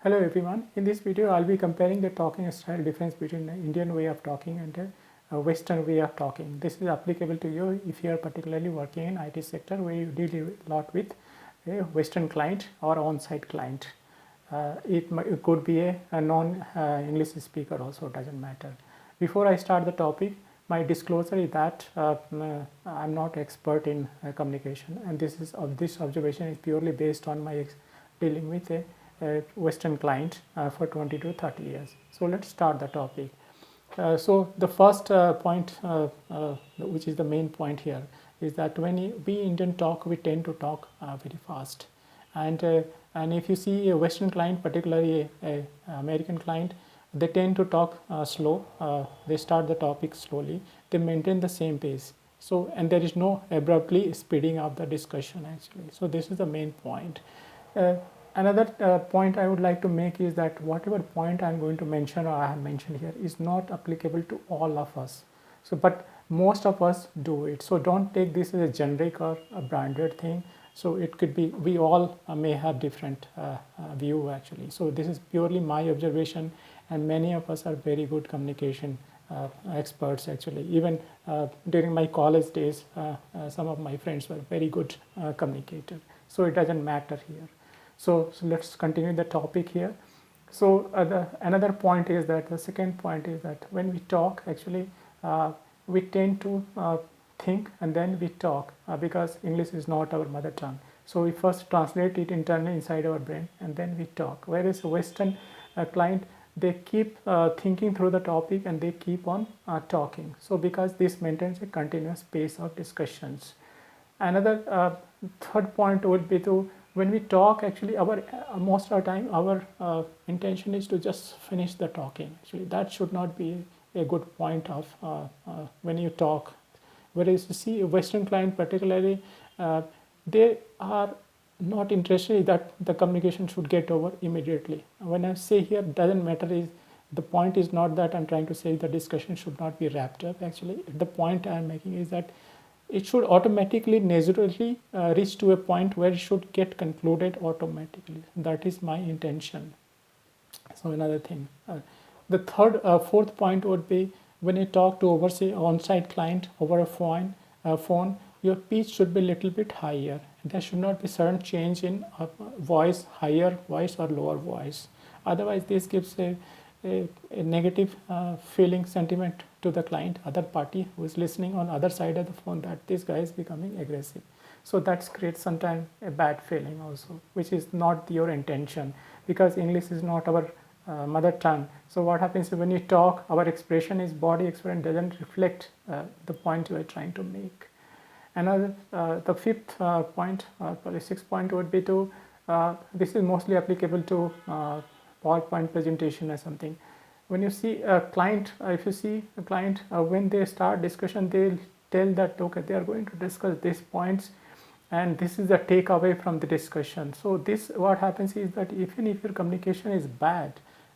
Hello everyone. In this video, I'll be comparing the talking style difference between the Indian way of talking and the Western way of talking. This is applicable to you if you are particularly working in IT sector where you deal a lot with a Western client or on-site client. It could be a non-English speaker also, doesn't matter. Before I start the topic, my disclosure is that I'm not expert in communication, and this observation is purely based on my dealing with a Western client for 20 to 30 years. So let's start the topic. So the first point, which is the main point here, is that when we Indian talk, we tend to talk very fast, and if you see a Western client, particularly a American client, they tend to talk slow. They start the topic slowly. They maintain the same pace. So, and there is no abruptly speeding up the discussion actually. So this is the main point. Another point I would like to make is that whatever point I'm going to mention or I have mentioned here is not applicable to all of us. So, but most of us do it. So don't take this as a generic or a branded thing. So it could be, we all may have different view actually. So this is purely my observation, and many of us are very good communication experts actually. Even during my college days, some of my friends were very good communicator. So it doesn't matter here. So let's continue the topic here. So another point is that the second point is that when we talk, actually, we tend to think and then we talk because English is not our mother tongue. So we first translate it internally inside our brain and then we talk. Whereas a Western client, they keep thinking through the topic and they keep on talking. So because this maintains a continuous pace of discussions. Another third point would be to, when we talk, actually, our most of the time, our intention is to just finish the talking. Actually, that should not be a good point of when you talk. Whereas you see a Western client, particularly, they are not interested that the communication should get over immediately. When I say here, doesn't matter, is the point is not that I'm trying to say the discussion should not be wrapped up. Actually, the point I'm making is that it should automatically, naturally reach to a point where it should get concluded automatically. That is my intention. So another thing. The fourth point would be when you talk to over say on-site client over a phone, your pitch should be a little bit higher. There should not be certain change in voice, higher voice or lower voice. Otherwise, this gives a negative feeling sentiment to the client, other party who is listening on other side of the phone, that this guy is becoming aggressive. So that creates sometimes a bad feeling also, which is not your intention, because English is not our mother tongue. So what happens when you talk, our expression is body expression doesn't reflect the point you are trying to make. Another, the fifth point, probably sixth point would be to, this is mostly applicable to PowerPoint presentation or something. When you see a client, if you see a client, when they start discussion, they'll tell that, okay, they are going to discuss these points and this is the takeaway from the discussion. So this, what happens is that even if your communication is bad,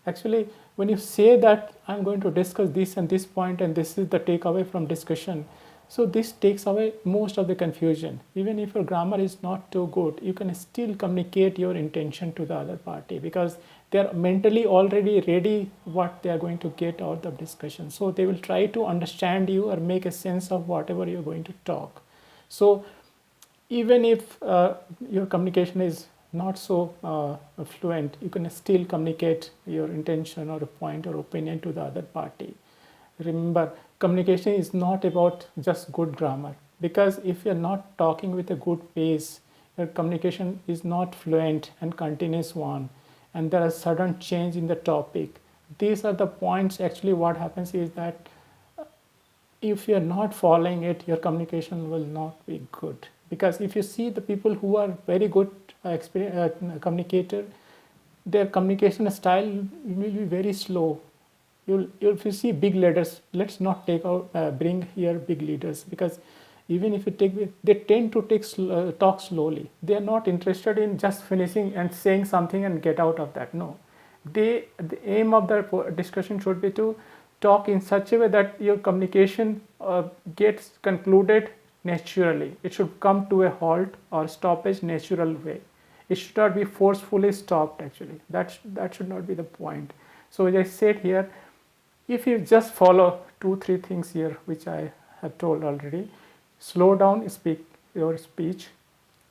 actually, when you say that I'm going to discuss this and this point and this is the takeaway from discussion, so this takes away most of the confusion. Even if your grammar is not too good, you can still communicate your intention to the other party because they are mentally already ready what they are going to get out of discussion. So they will try to understand you or make a sense of whatever you're going to talk. So even if your communication is not so fluent, you can still communicate your intention or a point or opinion to the other party. Remember, communication is not about just good grammar, because if you're not talking with a good pace, your communication is not fluent and continuous one, and there are sudden change in the topic. These are the points. Actually, what happens is that if you're not following it, your communication will not be good. Because if you see the people who are very good communicator, their communication style will be very slow. If you see big leaders, let's not bring here big leaders, because even if you they tend to talk slowly. They are not interested in just finishing and saying something and get out of that. No, the aim of the discussion should be to talk in such a way that your communication gets concluded naturally. It should come to a halt or stoppage natural way. It should not be forcefully stopped actually. That should not be the point. So as I said here, if you just follow 2-3 things here which I have told already, slow down your speech,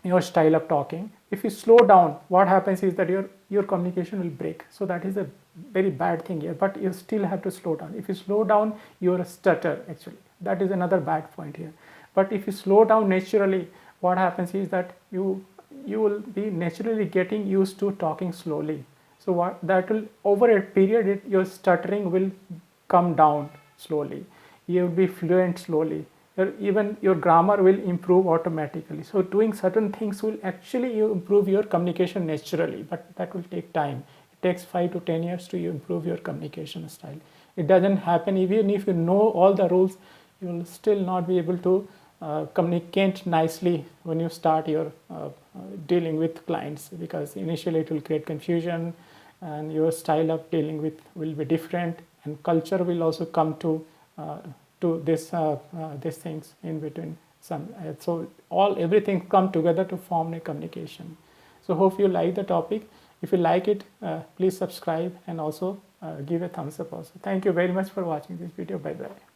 your style of talking. If you slow down, what happens is that your communication will break. So that is a very bad thing here, but you still have to slow down. If you slow down, you're a stutter actually. That is another bad point here. But if you slow down naturally, what happens is that you will be naturally getting used to talking slowly. So what that will, over a period, your stuttering will come down slowly. You will be fluent slowly. Even your grammar will improve automatically. So doing certain things will actually improve your communication naturally, but that will take time. It takes 5 to 10 years to improve your communication style. It doesn't happen even if you know all the rules. You will still not be able to communicate nicely when you start your dealing with clients, because initially it will create confusion and your style of dealing with will be different, and culture will also come to these things in between. So everything come together to form a communication. So hope you like the topic. If you like it, please subscribe and also give a thumbs up also. Thank you very much for watching this video. Bye bye.